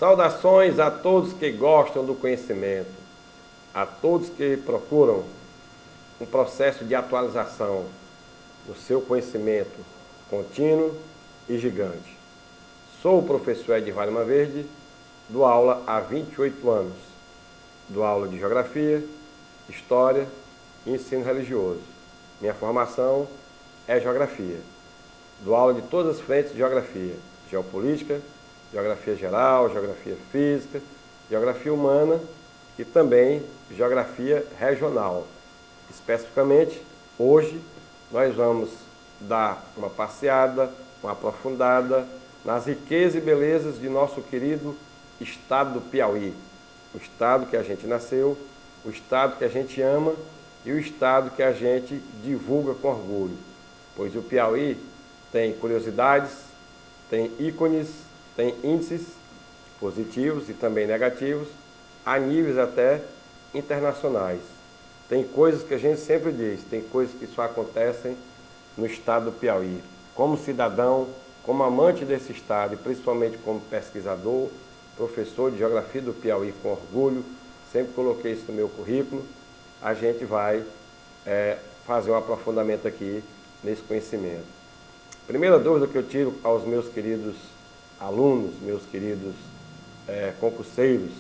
Saudações a todos que gostam do conhecimento, a todos que procuram um processo de atualização do seu conhecimento contínuo e gigante. Sou o professor Edivar Lima Verde, dou aula há 28 anos. Dou aula de Geografia, História e Ensino Religioso. Minha formação é Geografia. Dou aula de todas as frentes de Geografia: Geopolítica, Geografia Geral, Geografia Física, Geografia Humana e também Geografia Regional. Especificamente, hoje, nós vamos dar uma passeada, uma aprofundada nas riquezas e belezas de nosso querido estado do Piauí. O estado que a gente nasceu, o estado que a gente ama e o estado que a gente divulga com orgulho. Pois o Piauí tem curiosidades, tem ícones, tem índices positivos e também negativos, a níveis até internacionais. Tem coisas que a gente sempre diz, tem coisas que só acontecem no estado do Piauí. Como cidadão, como amante desse estado e principalmente como pesquisador, professor de Geografia do Piauí com orgulho, sempre coloquei isso no meu currículo, a gente vai fazer um aprofundamento aqui nesse conhecimento. Primeira dúvida que eu tiro aos meus queridos alunos, meus queridos concurseiros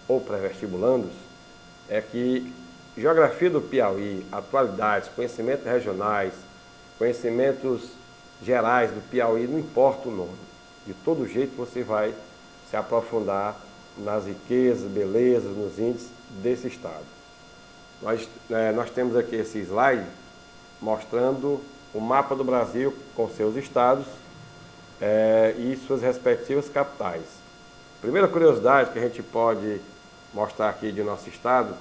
ou pré-vestibulandos, é que Geografia do Piauí, atualidades, conhecimentos regionais, conhecimentos gerais do Piauí, não importa o nome. De todo jeito você vai se aprofundar nas riquezas, belezas, nos índices desse estado. Nós temos aqui esse slide mostrando o mapa do Brasil com seus estados e suas respectivas capitais. Primeira curiosidade que a gente pode mostrar aqui de nosso estado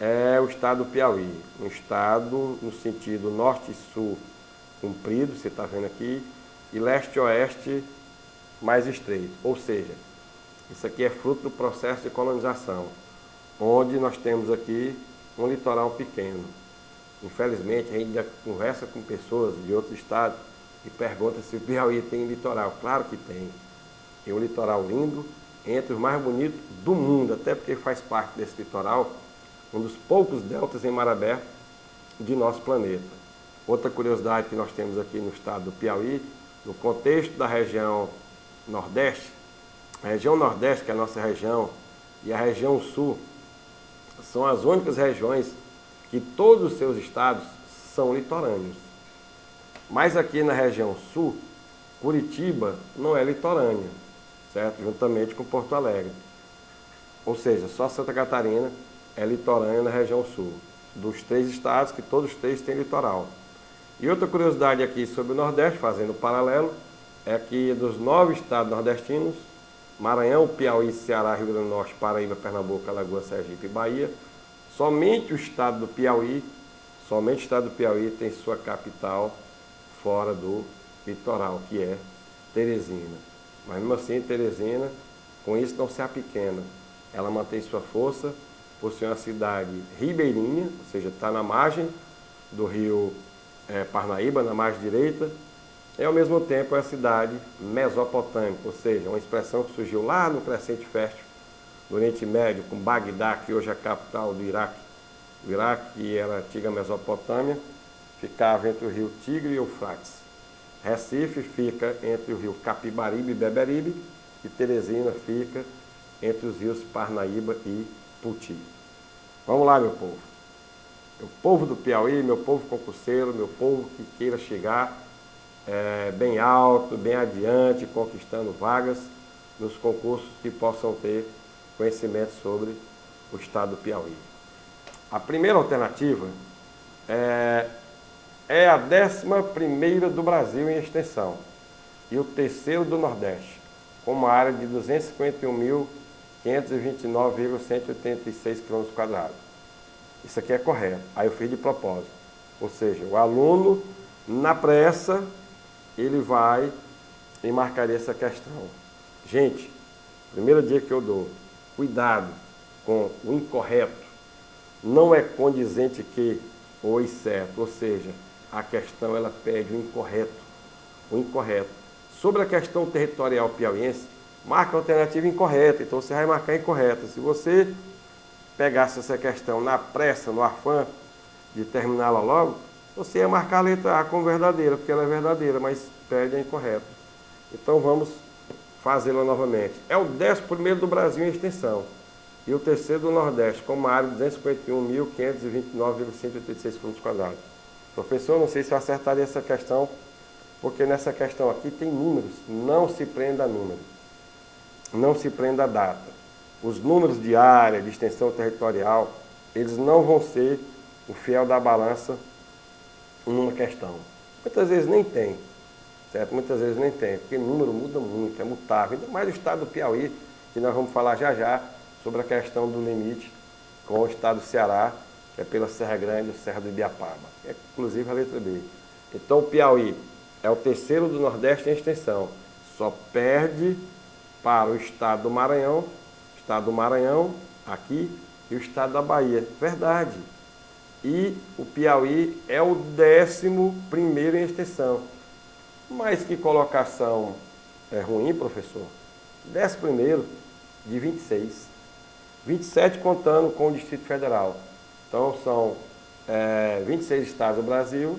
é o estado do Piauí, um estado no sentido norte e sul comprido, você está vendo aqui, e leste e oeste mais estreito. Ou seja, isso aqui é fruto do processo de colonização, onde nós temos aqui um litoral pequeno. Infelizmente, a gente já conversa com pessoas de outros estados e pergunta se o Piauí tem litoral. Claro que tem. Tem um litoral lindo, entre os mais bonitos do mundo, até porque faz parte desse litoral um dos poucos deltas em mar aberto de nosso planeta. Outra curiosidade que nós temos aqui no estado do Piauí, no contexto da região Nordeste, a região Nordeste, que é a nossa região, e a região Sul, são as únicas regiões que todos os seus estados são litorâneos. Mas aqui na região Sul, Curitiba não é litorânea, certo? Juntamente com Porto Alegre. Ou seja, só Santa Catarina é litorânea na região Sul. Dos 3 estados, que todos os 3 têm litoral. E outra curiosidade aqui sobre o Nordeste, fazendo paralelo, é que dos 9 estados nordestinos, Maranhão, Piauí, Ceará, Rio Grande do Norte, Paraíba, Pernambuco, Alagoas, Sergipe e Bahia, somente o estado do Piauí tem sua capital fora do litoral, que é Teresina. Mas mesmo assim, Teresina, com isso não se apequena. Ela mantém sua força, por ser uma cidade ribeirinha, ou seja, está na margem do rio Parnaíba, na margem direita, e ao mesmo tempo é uma cidade mesopotâmica, ou seja, uma expressão que surgiu lá no Crescente Fértil, no Oriente Médio, com Bagdá, que hoje é a capital do Iraque. O Iraque, que era a antiga Mesopotâmia, ficava entre o rio Tigre e Eufrates. Recife fica entre o rio Capibaribe e Beberibe, e Teresina fica entre os rios Parnaíba e Puti. Vamos lá, meu povo. Meu povo do Piauí, meu povo concurseiro, meu povo que queira chegar bem alto, bem adiante, conquistando vagas nos concursos que possam ter conhecimento sobre o estado do Piauí. A primeira alternativa é a 11ª do Brasil em extensão e o terceiro do Nordeste, com uma área de 251.529,186 km². Isso aqui é correto. Aí eu fiz de propósito. Ou seja, o aluno, na pressa, ele vai e marcaria essa questão. Gente, primeira dica que eu dou, cuidado com o incorreto. Não é condizente que ou certo, ou seja, a questão ela pede o incorreto. O incorreto. Sobre a questão territorial piauiense, marca a alternativa incorreta, então você vai marcar incorreta. Se você pegasse essa questão na pressa, no afã de terminá-la logo, você ia marcar a letra A como verdadeira, porque ela é verdadeira, mas perde a incorreta. Então vamos fazê-la novamente. É o 11º do Brasil em extensão e o terceiro do Nordeste, com uma área de 251.529,186 km². Professor, não sei se eu acertaria essa questão, porque nessa questão aqui tem números, não se prenda a número, não se prenda a data. Os números de área, de extensão territorial, eles não vão ser o fiel da balança numa questão. Muitas vezes nem tem, certo? Muitas vezes nem tem, porque o número muda muito, é mutável. Ainda mais o estado do Piauí, que nós vamos falar já já sobre a questão do limite com o estado do Ceará, que é pela Serra Grande e Serra do Ibiapaba, é inclusive a letra B. Então o Piauí é o terceiro do Nordeste em extensão, só perde para o estado do Maranhão, aqui, e o estado da Bahia. Verdade. E o Piauí é o 11º em extensão. Mas que colocação é ruim, professor? 11º de 26. 27 contando com o Distrito Federal. Então são 26 estados do Brasil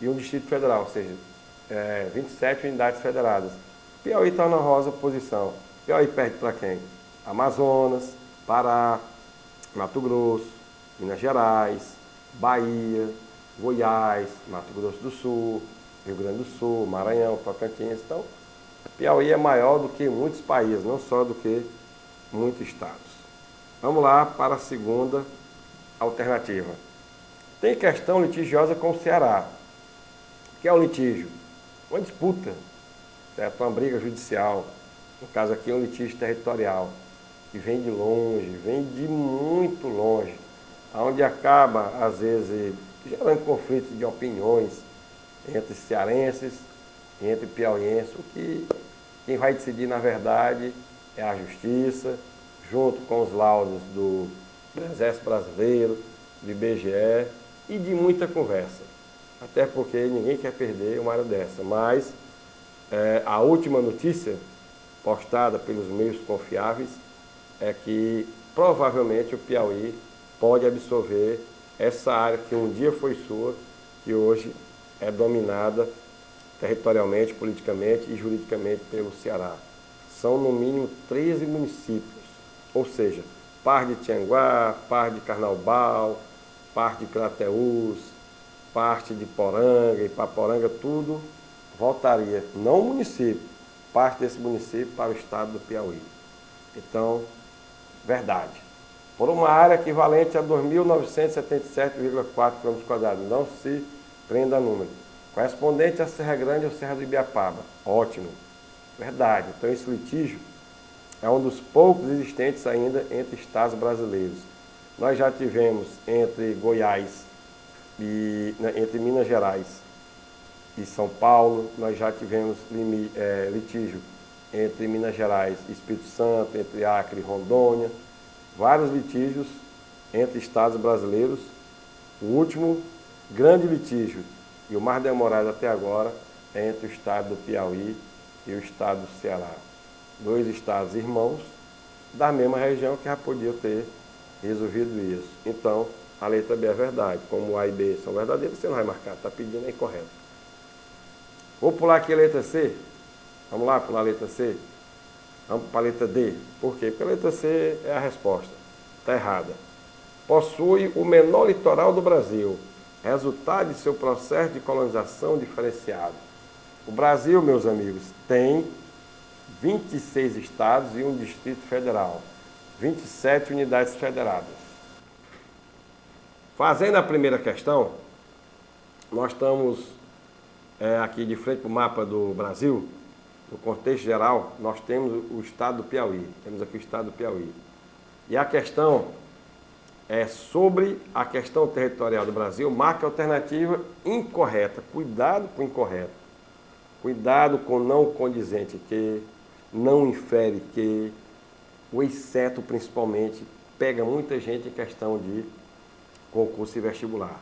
e um Distrito Federal, ou seja, 27 unidades federadas. Piauí está na rosa posição. Piauí perde para quem? Amazonas, Pará, Mato Grosso, Minas Gerais, Bahia, Goiás, Mato Grosso do Sul, Rio Grande do Sul, Maranhão, Tocantins. Então, Piauí é maior do que muitos países, não só do que muitos estados. Vamos lá para a segunda alternativa. Tem questão litigiosa com o Ceará. O que é o litígio? Uma disputa, certo? Uma briga judicial. No caso aqui é um litígio territorial, que vem de longe, vem de muito longe, onde acaba, às vezes, gerando conflito de opiniões entre cearenses e entre piauienses. O que quem vai decidir, na verdade, é a justiça, junto com os laudos do Exército Brasileiro, do IBGE e de muita conversa. Até porque ninguém quer perder uma área dessa. Mas a última notícia postada pelos meios confiáveis é que provavelmente o Piauí pode absorver essa área que um dia foi sua, que hoje é dominada territorialmente, politicamente e juridicamente pelo Ceará. São no mínimo 13 municípios, ou seja, Par de Tianguá, Par de Carnaubal, Par de Crateús, parte de Poranga, Ipaporanga, tudo voltaria, não o município, parte desse município para o estado do Piauí. Então, verdade. Por uma área equivalente a 2.977,4 km², não se prenda a número. Correspondente à Serra Grande ou Serra do Ibiapaba. Ótimo. Verdade. Então esse litígio é um dos poucos existentes ainda entre estados brasileiros. Nós já tivemos entre Goiás e entre Minas Gerais e São Paulo, nós já tivemos litígio entre Minas Gerais e Espírito Santo, entre Acre e Rondônia, vários litígios entre estados brasileiros. O último grande litígio, e o mais demorado até agora, é entre o estado do Piauí e o estado do Ceará. Dois estados irmãos da mesma região que já podiam ter resolvido isso. Então, a letra B é verdade. Como A e B são verdadeiras, você não vai marcar, está pedindo, é incorreto. Vou pular aqui a letra C. Vamos lá, pular a letra C. Vamos para a letra D. Por quê? Porque a letra C é a resposta. Está errada. Possui o menor litoral do Brasil, resultado de seu processo de colonização diferenciado. O Brasil, meus amigos, tem 26 estados e um Distrito Federal, 27 unidades federadas. Fazendo a primeira questão, nós estamos aqui de frente para o mapa do Brasil. No contexto geral, nós temos o estado do Piauí. Temos aqui o estado do Piauí. E a questão é sobre a questão territorial do Brasil, marca alternativa incorreta. Cuidado com o incorreto. Cuidado com não condizente que, não infere que, o exceto principalmente, pega muita gente em questão de concurso e vestibular.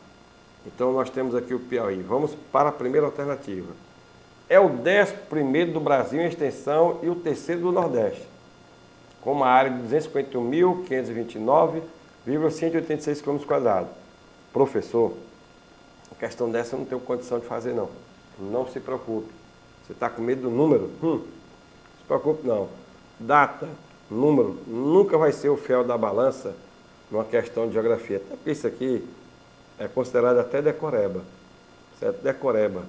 Então nós temos aqui o Piauí. Vamos para a primeira alternativa. é o 11º do Brasil em extensão e o terceiro do Nordeste, com uma área de 251.529,186 km². Professor, a questão dessa eu não tenho condição de fazer, não. Não se preocupe. Você está com medo do número? Não se preocupe, não. Data, número, nunca vai ser o fiel da balança numa questão de geografia. Até porque isso aqui é considerado até decoreba, certo? Decoreba.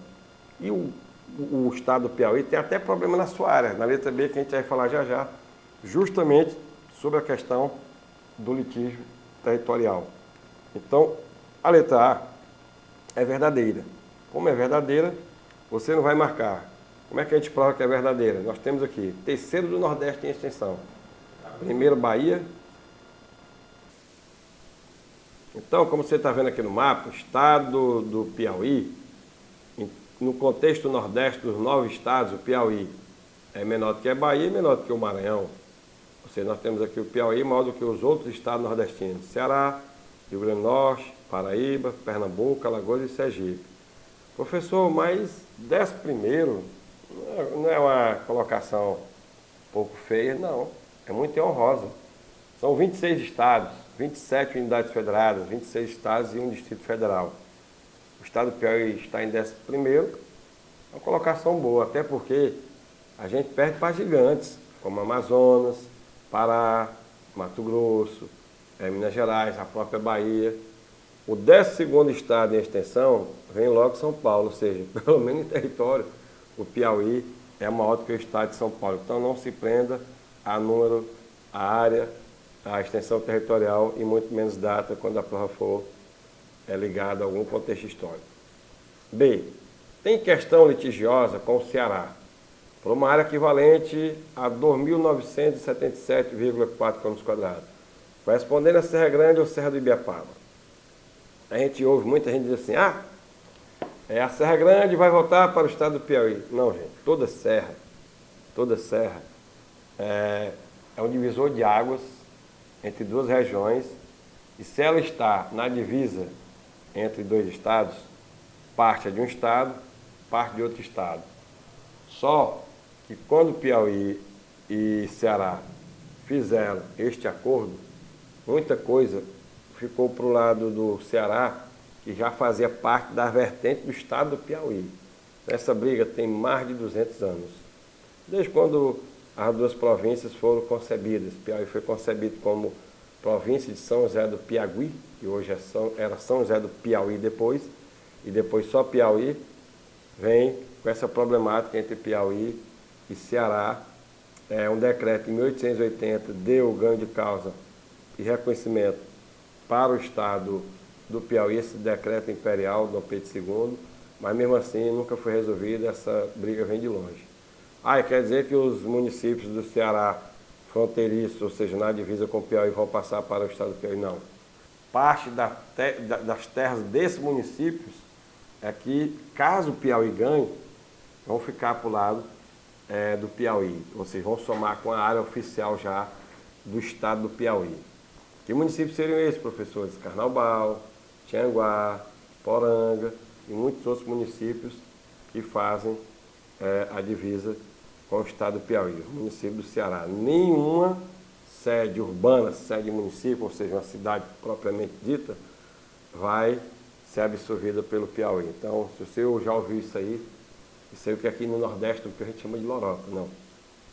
E o estado do Piauí tem até problema na sua área, na letra B, que a gente vai falar já já, justamente sobre a questão do litígio territorial. Então, a letra A é verdadeira. Como é verdadeira, você não vai marcar. Como é que a gente prova que é verdadeira? Nós temos aqui, terceiro do Nordeste em extensão. Primeiro, Bahia. Então, como você está vendo aqui no mapa, o estado do Piauí, no contexto Nordeste dos 9 estados, o Piauí é menor do que a Bahia e menor do que o Maranhão. Ou seja, nós temos aqui o Piauí maior do que os outros estados nordestinos. Ceará, Rio Grande do Norte, Paraíba, Pernambuco, Alagoas e Sergipe. Professor, mas 11º não é uma colocação um pouco feia, não. É muito honrosa. São 26 estados, 27 unidades federadas, 26 estados e um Distrito Federal. O estado do Piauí está em 11º, uma colocação boa, até porque a gente perde para gigantes, como Amazonas, Pará, Mato Grosso, Minas Gerais, a própria Bahia. O 12º estado em extensão vem logo São Paulo, ou seja, pelo menos em território, o Piauí é maior do que o estado de São Paulo. Então não se prenda a número, a área, a extensão territorial e muito menos data quando a prova for ligada a algum contexto histórico. B. Tem questão litigiosa com o Ceará, por uma área equivalente a 2.977,4 km², correspondendo a Serra Grande ou Serra do Ibiapaba. A gente ouve muita gente dizer assim, a Serra Grande vai voltar para o estado do Piauí. Não, gente, toda serra é um divisor de águas entre duas regiões, e se ela está na divisa entre dois estados, parte é de um estado, parte de outro estado. Só que quando Piauí e Ceará fizeram este acordo, muita coisa ficou para o lado do Ceará, que já fazia parte da vertente do estado do Piauí. Essa briga tem mais de 200 anos. Desde quando as duas províncias foram concebidas. Piauí foi concebido como província de São José do Piauí, que hoje era São José do Piauí depois, e depois só Piauí, vem com essa problemática entre Piauí e Ceará. Um decreto em 1880 deu ganho de causa e reconhecimento para o estado do Piauí, esse decreto imperial do Dom Pedro II, mas mesmo assim nunca foi resolvida, essa briga vem de longe. Quer dizer que os municípios do Ceará fronteiriços, ou seja, na divisa com o Piauí, vão passar para o estado do Piauí? Não. Parte das terras desses municípios é que, caso o Piauí ganhe, vão ficar para o lado do Piauí, ou seja, vão somar com a área oficial já do estado do Piauí. Que municípios seriam esses, professores? Carnaubal, Tianguá, Poranga e muitos outros municípios que fazem a divisa com o estado do Piauí, o município do Ceará. Nenhuma sede urbana, sede município, ou seja, uma cidade propriamente dita, vai ser absorvida pelo Piauí. Então, se você já ouviu isso aí o que aqui no Nordeste, o que a gente chama de loroca, não.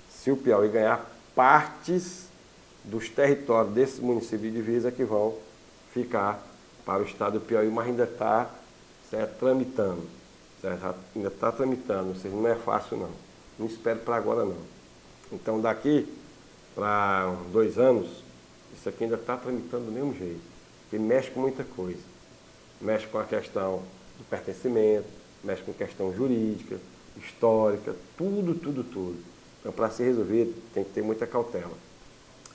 Se o Piauí ganhar, partes dos territórios desses municípios de divisa que vão ficar para o estado do Piauí, mas ainda está tramitando. Certo? Ainda está tramitando, ou seja, não é fácil não. Não espero para agora não. Então daqui para 2 anos, isso aqui ainda está tramitando do mesmo jeito. E mexe com muita coisa. Mexe com a questão do pertencimento, mexe com questão jurídica, histórica, tudo. Então para ser resolvido tem que ter muita cautela.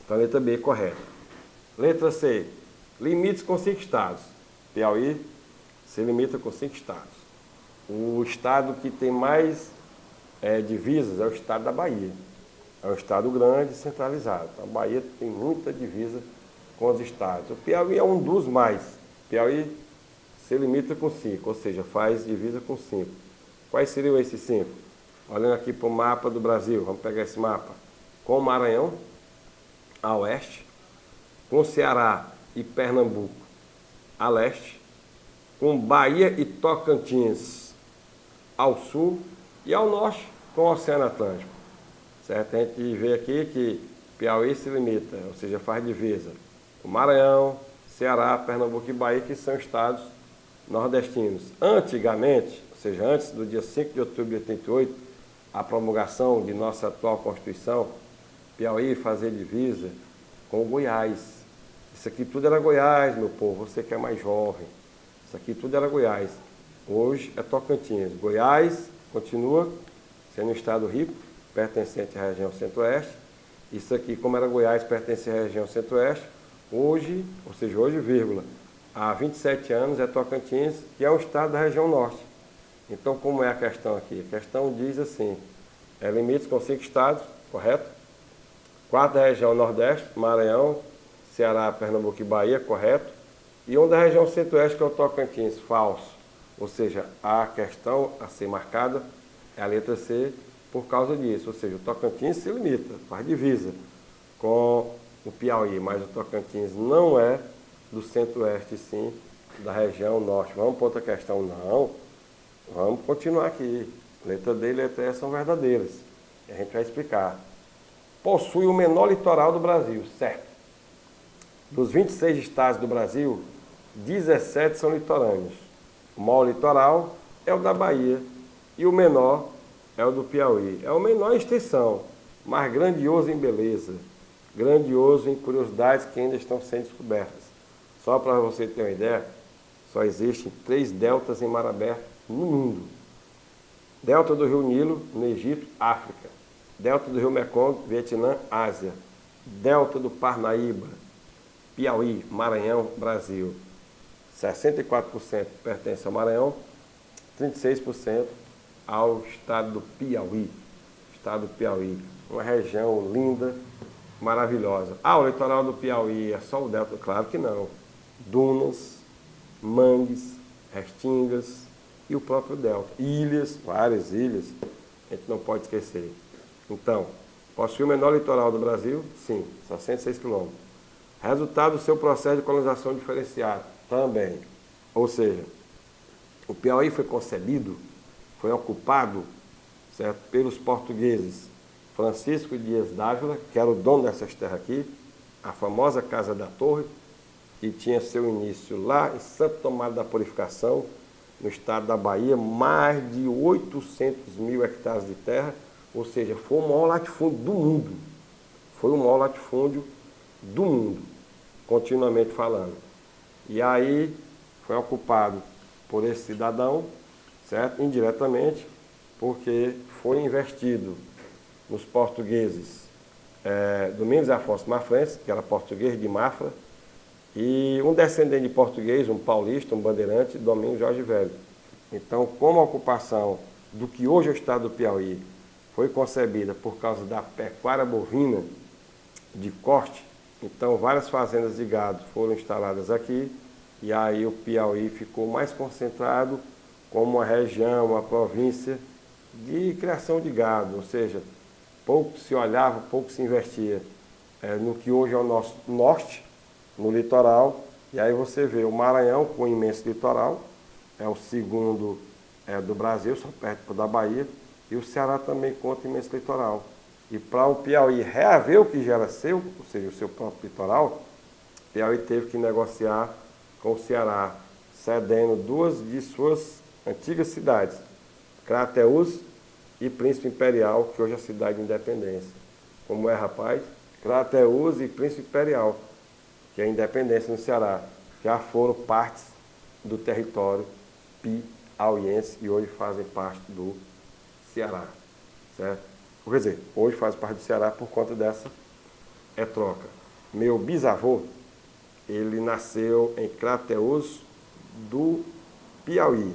Então a letra B é correta. Letra C, limites com 5 estados. Piauí se limita com 5 estados. O estado que tem mais divisas é o estado da Bahia. É um estado grande e centralizado. Então, a Bahia tem muita divisa com os estados. O Piauí é um dos mais. O Piauí se limita com 5, ou seja, faz divisa com 5. Quais seriam esses 5? olhando aqui para o mapa do Brasil, vamos pegar esse mapa, com o Maranhão a oeste, com Ceará e Pernambuco a leste, com Bahia e Tocantins ao sul e ao norte com o Oceano Atlântico. Certo? A gente vê aqui que Piauí se limita, ou seja, faz divisa com Maranhão, Ceará, Pernambuco e Bahia, que são estados nordestinos. Antigamente, ou seja, antes do dia 5 de outubro de 88, a promulgação de nossa atual Constituição, Piauí fazia divisa com o Goiás. Isso aqui tudo era Goiás, meu povo, você que é mais jovem. Isso aqui tudo era Goiás. Hoje é Tocantins. Goiás continua sendo um estado rico, pertencente à região centro-oeste. Isso aqui, como era Goiás, pertence à região centro-oeste. Hoje, ou seja, hoje, vírgula, há 27 anos é Tocantins, que é um estado da região norte. Então, como é a questão aqui? A questão diz assim, limites com 5 estados, correto? 4 da região nordeste, Maranhão, Ceará, Pernambuco e Bahia, correto? E um da região centro-oeste, que é o Tocantins, falso. Ou seja, a questão a ser marcada é a letra C por causa disso. Ou seja, o Tocantins se limita, faz divisa com o Piauí, mas o Tocantins não é do centro-oeste, sim, da região norte. Vamos para outra questão? Não. Vamos continuar aqui. Letra D e letra E são verdadeiras. E a gente vai explicar. Possui o menor litoral do Brasil, certo? Dos 26 estados do Brasil, 17 são litorâneos. O maior litoral é o da Bahia e o menor é o do Piauí. É o menor em extensão, mas grandioso em beleza, grandioso em curiosidades que ainda estão sendo descobertas. Só para você ter uma ideia, só existem 3 deltas em mar aberto no mundo. Delta do Rio Nilo, no Egito, África. Delta do Rio Mekong, Vietnã, Ásia. Delta do Parnaíba, Piauí, Maranhão, Brasil. 64% pertence ao Maranhão, 36% ao estado do Piauí. Estado do Piauí, uma região linda, maravilhosa. Ah, o litoral do Piauí é só o delta? Claro que não. Dunas, mangues, restingas e o próprio delta. Ilhas, várias ilhas, a gente não pode esquecer. Então, possui o menor litoral do Brasil? Sim, só 106 quilômetros. Resultado do seu processo de colonização diferenciado? Também. Ou seja, o Piauí foi concebido, foi ocupado, certo, pelos portugueses Francisco Dias Dávila, que era o dono dessas terras aqui, a famosa Casa da Torre, que tinha seu início lá em Santo Tomás da Purificação, no estado da Bahia, mais de 800 mil hectares de terra, ou seja, foi o maior latifúndio do mundo. Foi o maior latifúndio do mundo, continuamente falando. E aí foi ocupado por esse cidadão, certo? Indiretamente, porque foi investido nos portugueses Domingos Afonso Mafrense, que era português de Mafra, e um descendente de português, um paulista, um bandeirante, Domingos Jorge Velho. Então, como a ocupação do que hoje é o estado do Piauí foi concebida por causa da pecuária bovina de corte, então várias fazendas de gado foram instaladas aqui, e aí o Piauí ficou mais concentrado como uma região, uma província de criação de gado, ou seja, pouco se olhava, pouco se investia no que hoje é o nosso norte, no litoral, e aí você vê o Maranhão com um imenso litoral, é o segundo do Brasil, só perto da Bahia, e o Ceará também conta imenso litoral. E para o Piauí reaver o que já era seu, ou seja, o seu próprio litoral, o Piauí teve que negociar com o Ceará, cedendo 2 de suas antigas cidades, Crateús e Príncipe Imperial, que hoje é a cidade de Independência. Como é, rapaz? Crateús e Príncipe Imperial, que é a Independência no Ceará, já foram partes do território piauiense e hoje fazem parte do Ceará, certo? Quer dizer, hoje faz parte do Ceará por conta dessa troca. Meu bisavô, ele nasceu em Crateús do Piauí.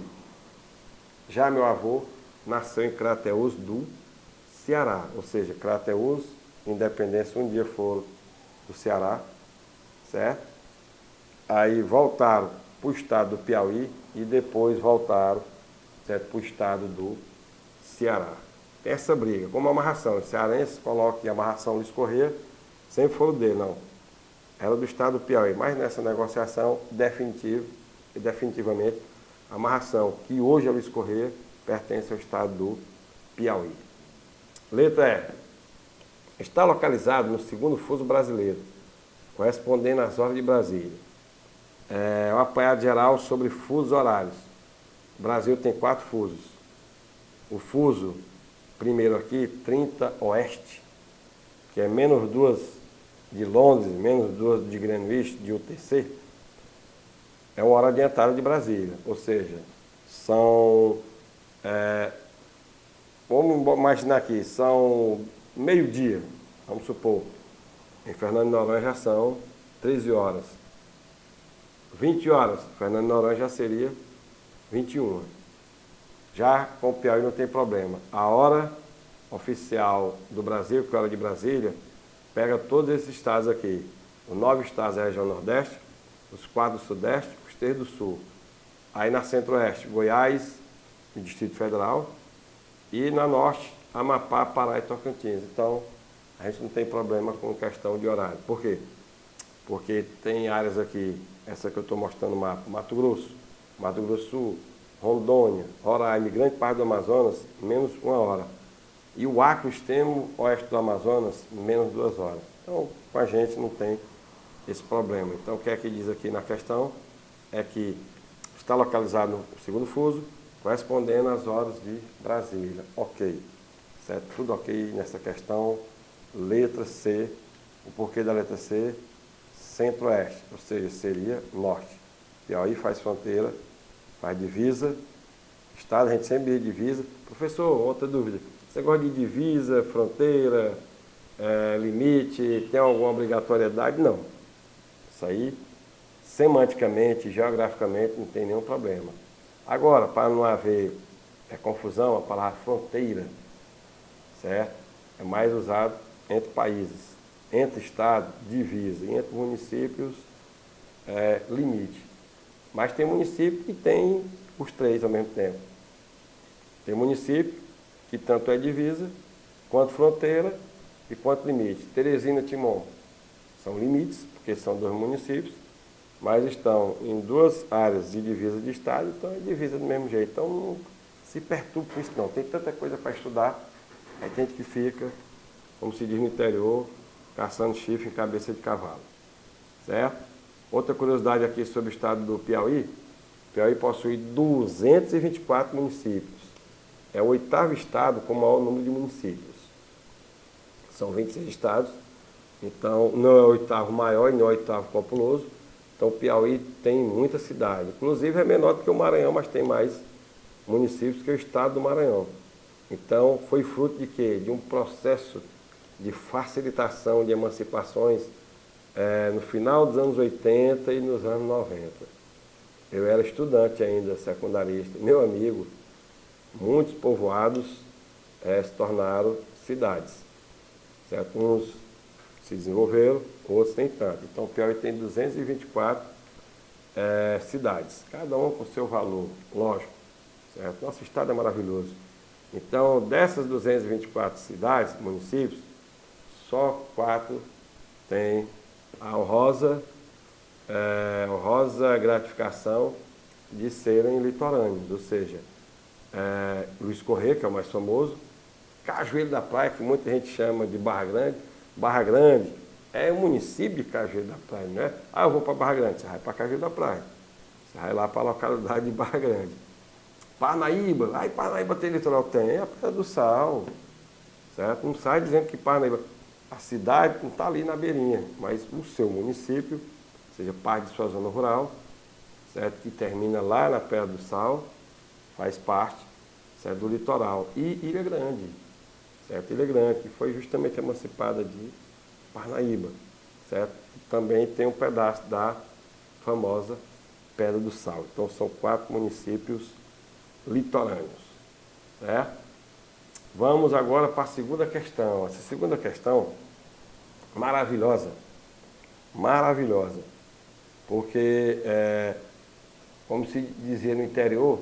Já meu avô nasceu em Crateús do Ceará, ou seja, Crateús e Independência um dia foram do Ceará, certo? Aí voltaram para o estado do Piauí e depois voltaram, certo, para o estado do Ceará. tem essa briga, como a amarração. Os cearenses colocam que a amarração Luiz Corrêa sempre foi o dele, não. Era do estado do Piauí, mas nessa negociação definitivamente, a amarração que hoje é Luiz Corrêa pertence ao estado do Piauí. Letra E. Está localizado no segundo fuso brasileiro, correspondendo às horas de Brasília. É um apanhado geral sobre fusos horários. O Brasil tem 4 fusos. O fuso, primeiro aqui, 30 Oeste, que é -2 de Londres, -2 de Greenwich, de UTC, é uma hora adiantada de Brasília. Ou seja, são, vamos imaginar aqui, são meio-dia, vamos supor. Em Fernando de Noronha já são 13 horas. 20 horas, Fernando de Noronha já seria 21. Já com o Piauí não tem problema. A hora oficial do Brasil, que é a hora de Brasília, pega todos esses estados aqui. Os 9 estados da região Nordeste, os 4 do Sudeste, os 3 do Sul. Aí na Centro-Oeste, Goiás e Distrito Federal. E na Norte, Amapá, Pará e Tocantins. Então, a gente não tem problema com questão de horário. Por quê? Porque tem áreas aqui, essa que eu estou mostrando no mapa, Mato Grosso do Sul, Rondônia, Roraima, grande parte do Amazonas, menos 1 hora. E o Acre, extremo oeste do Amazonas, menos 2 horas. Então, com a gente não tem esse problema. Então, o que é que diz aqui na questão é que está localizado no segundo fuso, correspondendo às horas de Brasília. Ok. Certo? Tudo ok nessa questão. Letra C. O porquê da letra C? Centro-Oeste, ou seja, seria Norte. Piauí faz fronteira, faz divisa. Estado, a gente sempre diz divisa. Professor, outra dúvida. Você gosta de divisa, fronteira, limite, tem alguma obrigatoriedade? Não. Isso aí, semanticamente, geograficamente, não tem nenhum problema. Agora, para não haver confusão, a palavra fronteira, certo? É mais usado entre países, entre estados, divisa, e entre municípios, limite. Mas tem município que tem os 3 ao mesmo tempo. Tem município que tanto é divisa, quanto fronteira e quanto limite. Teresina e Timon são limites, porque são 2 municípios, mas estão em 2 áreas de divisa de estado, então é divisa do mesmo jeito. Então não se perturbe com isso não. Tem tanta coisa para estudar, aí tem gente que fica, como se diz no interior, caçando chifre em cabeça de cavalo. Certo? Outra curiosidade aqui sobre o estado do Piauí. O Piauí possui 224 municípios. É o 8º estado com o maior número de municípios. São 26 estados. Então, não é o 8º maior e não é o 8º populoso. Então, o Piauí tem muita cidade. Inclusive, é menor do que o Maranhão, mas tem mais municípios que o estado do Maranhão. Então, foi fruto de quê? De um processo de facilitação de emancipações no final dos anos 80 e nos anos 90. Eu era estudante ainda, secundarista. Meu amigo, muitos povoados se tornaram cidades. Certo? Uns se desenvolveram, outros nem tanto. Então, o Piauí tem 224 cidades, cada uma com seu valor, lógico. Certo? Nosso estado é maravilhoso. Então, dessas 224 cidades, municípios, só 4 têm a honrosa gratificação de serem litorâneos, ou seja, Luiz Corrêa, que é o mais famoso, Cajueiro da Praia, que muita gente chama de Barra Grande. Barra Grande é o município de Cajueiro da Praia, não é? Ah, eu vou para Barra Grande, você vai para Cajueiro da Praia, você vai lá para a localidade de Barra Grande. Parnaíba, aí Parnaíba tem litoral? Tem, é a Praia do Sal, certo? Não sai dizendo que Parnaíba, a cidade não está ali na beirinha, mas o seu município, ou seja, parte de sua zona rural, certo? Que termina lá na Praia do Sal, faz parte, certo? Do litoral. E Ilha Grande, certo? Ilha Grande, que foi justamente emancipada de Parnaíba, certo? Também tem um pedaço da famosa Pedra do Sal. Então são 4 municípios litorâneos, certo? Vamos agora para a segunda questão. Essa segunda questão, maravilhosa, porque, como se dizia no interior,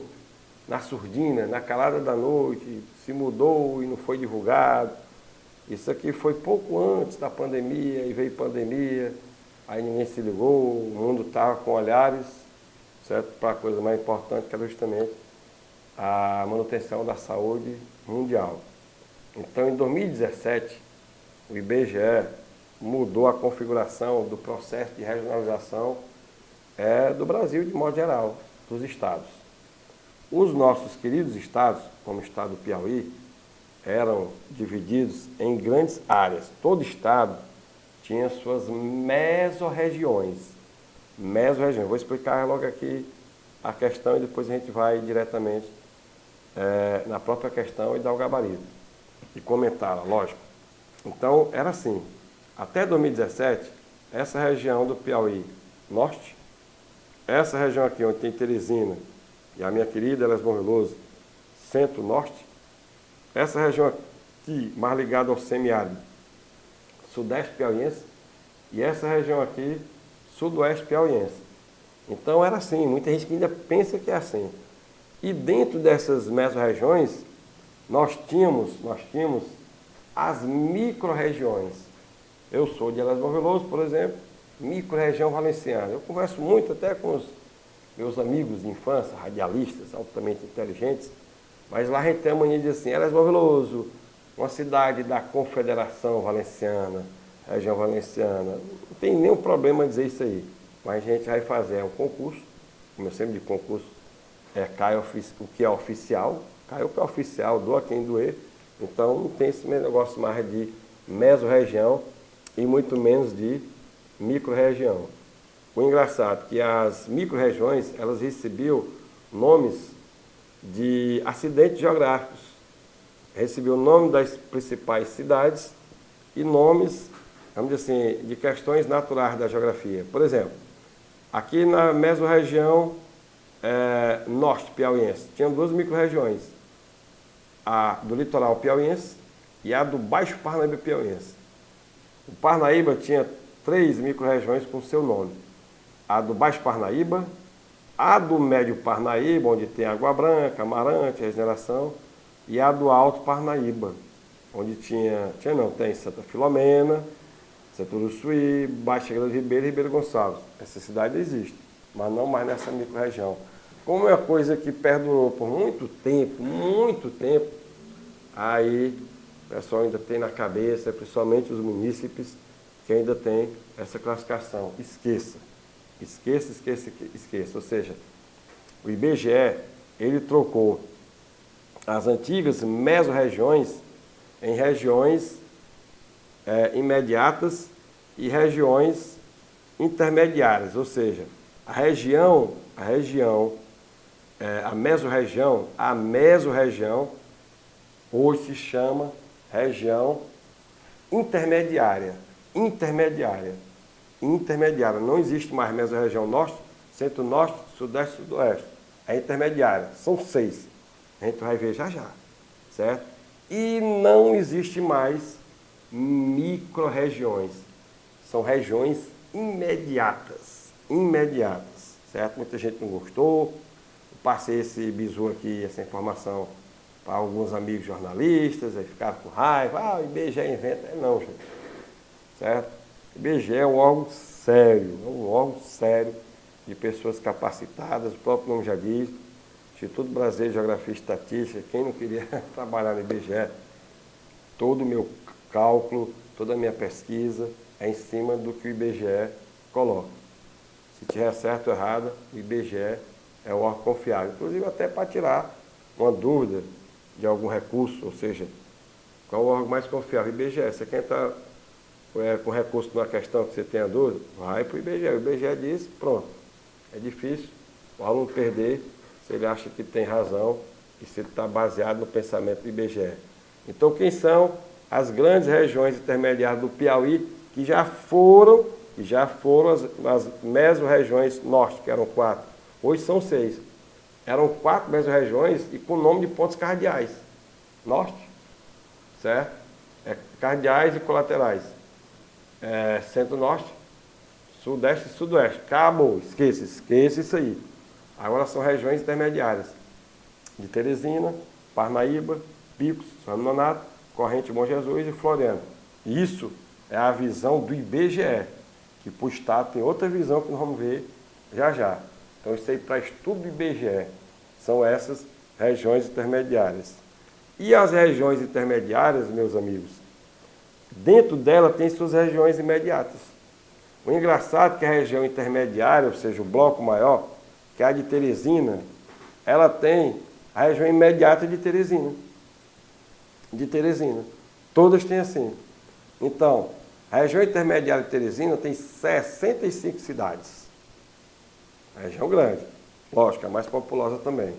na surdina, na calada da noite, se mudou e não foi divulgado. Isso aqui foi pouco antes da pandemia, e veio pandemia, aí ninguém se ligou, o mundo estava com olhares, certo, para a coisa mais importante, que era justamente a manutenção da saúde mundial. Então, em 2017, o IBGE mudou a configuração do processo de regionalização do Brasil, de modo geral, dos estados. Os nossos queridos estados, como o estado do Piauí, eram divididos em grandes áreas. Todo estado tinha suas mesorregiões. Mesorregiões. Vou explicar logo aqui a questão e depois a gente vai diretamente na própria questão e dar o gabarito. E comentá-la, lógico. Então, era assim. Até 2017, essa região do Piauí Norte, essa região aqui onde tem Teresina e a minha querida Elas Bom Veloso, Centro-Norte, essa região aqui, mais ligada ao semiárido, Sudeste Piauiense, e essa região aqui, Sudoeste Piauiense. Então era assim, muita gente que ainda pensa que é assim. E dentro dessas mesorregiões, nós tínhamos as micro-regiões. Eu sou de Elas Bom Veloso, por exemplo, micro-região valenciana. Eu converso muito até com os meus amigos de infância, radialistas, altamente inteligentes, mas lá a gente tem a mania de dizer assim, Elas Bom Veloso, uma cidade da Confederação Valenciana, região valenciana. Não tem nenhum problema dizer isso aí, mas a gente vai fazer um concurso, como eu sempre digo, concurso cai o que é oficial, cai o que é oficial, doa quem doer, então não tem esse negócio mais de mesorregião e muito menos de micro-região. O engraçado é que as micro-regiões, elas recebiam nomes de acidentes geográficos. Recebeu o nome das principais cidades e nomes, vamos dizer assim, de questões naturais da geografia. Por exemplo, aqui na mesorregião norte piauiense, tinha duas micro-regiões, a do litoral piauiense e a do Baixo Parnaíba piauiense. O Parnaíba tinha 3 micro-regiões com seu nome. A do Baixo Parnaíba, a do Médio Parnaíba, onde tem Água Branca, Amarante, Regeneração, e a do Alto Parnaíba, onde tem Santa Filomena, Santa Uruçuí, Baixa Grande Ribeiro e Ribeiro Gonçalves. Essa cidade existe, mas não mais nessa micro-região. Como é uma coisa que perdurou por muito tempo, aí o pessoal ainda tem na cabeça, principalmente os munícipes, que ainda tem essa classificação. Esqueça. Ou seja, o IBGE, ele trocou as antigas mesorregiões em regiões imediatas e regiões intermediárias, ou seja, a mesorregião hoje se chama região intermediária. Não existe mais mesorregião norte, centro-norte, sudeste, sudoeste. É intermediária. São 6. A gente vai ver já, certo? E não existe mais micro-regiões. São regiões imediatas, certo? Muita gente não gostou. Eu passei esse bizu aqui, essa informação para alguns amigos jornalistas, aí ficaram com raiva. O IBGE inventa. Não, gente. Certo? O IBGE é um órgão sério, de pessoas capacitadas, o próprio nome já diz, Instituto Brasileiro de Geografia e Estatística. Quem não queria trabalhar no IBGE, todo o meu cálculo, toda a minha pesquisa é em cima do que o IBGE coloca. Se tiver certo ou errado, o IBGE é um órgão confiável, inclusive até para tirar uma dúvida de algum recurso, ou seja, qual é o órgão mais confiável? O IBGE. Você quer entrar com recurso numa questão que você tenha dúvida, vai para o IBGE. O IBGE diz, pronto. É difícil o aluno perder se ele acha que tem razão e se ele está baseado no pensamento do IBGE. Então, quem são as grandes regiões intermediárias do Piauí que já foram as mesorregiões norte, que eram 4. Hoje são 6. Eram 4 mesorregiões e com nome de pontos cardeais. Norte, certo? Cardeais e colaterais. Centro-norte, sudeste e sudoeste. Acabou, esqueça isso aí. Agora são regiões intermediárias. de Teresina, Parnaíba, Picos, São Nonato, Corrente, Bom Jesus e Floriano. Isso é a visão do IBGE, que por estado tem outra visão que nós vamos ver já já. Então isso aí para estudo do IBGE são essas regiões intermediárias. E as regiões intermediárias, meus amigos, dentro dela tem suas regiões imediatas. O engraçado é que a região intermediária, ou seja, o bloco maior, que é a de Teresina, ela tem a região imediata de Teresina. De Teresina. Todas têm assim. Então, a região intermediária de Teresina tem 65 cidades. A região grande. Lógico, a mais populosa também.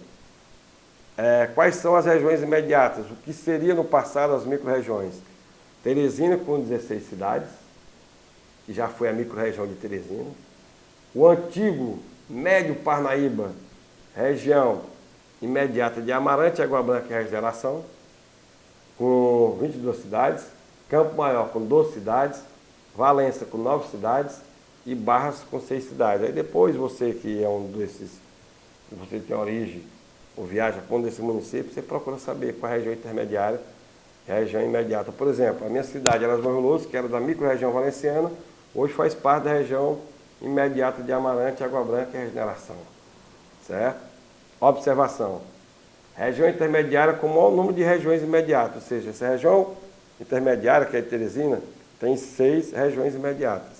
Quais são as regiões imediatas? O que seria no passado as micro-regiões? Teresina com 16 cidades, que já foi a micro-região de Teresina. O antigo Médio Parnaíba, região imediata de Amarante, Água Branca e Regeneração, com 22 cidades. Campo Maior com 12 cidades. Valença com 9 cidades. E Barras com 6 cidades. Aí depois você que é um desses, você tem origem ou viaja para um desses municípios, você procura saber qual é a região intermediária e a região imediata. Por exemplo, a minha cidade, Elas Veloso, que era da micro-região valenciana, hoje faz parte da região imediata de Amarante, Água Branca e Regeneração. Certo? Observação. Região intermediária com o maior número de regiões imediatas, ou seja, essa região intermediária, que é de Teresina, tem 6 regiões imediatas.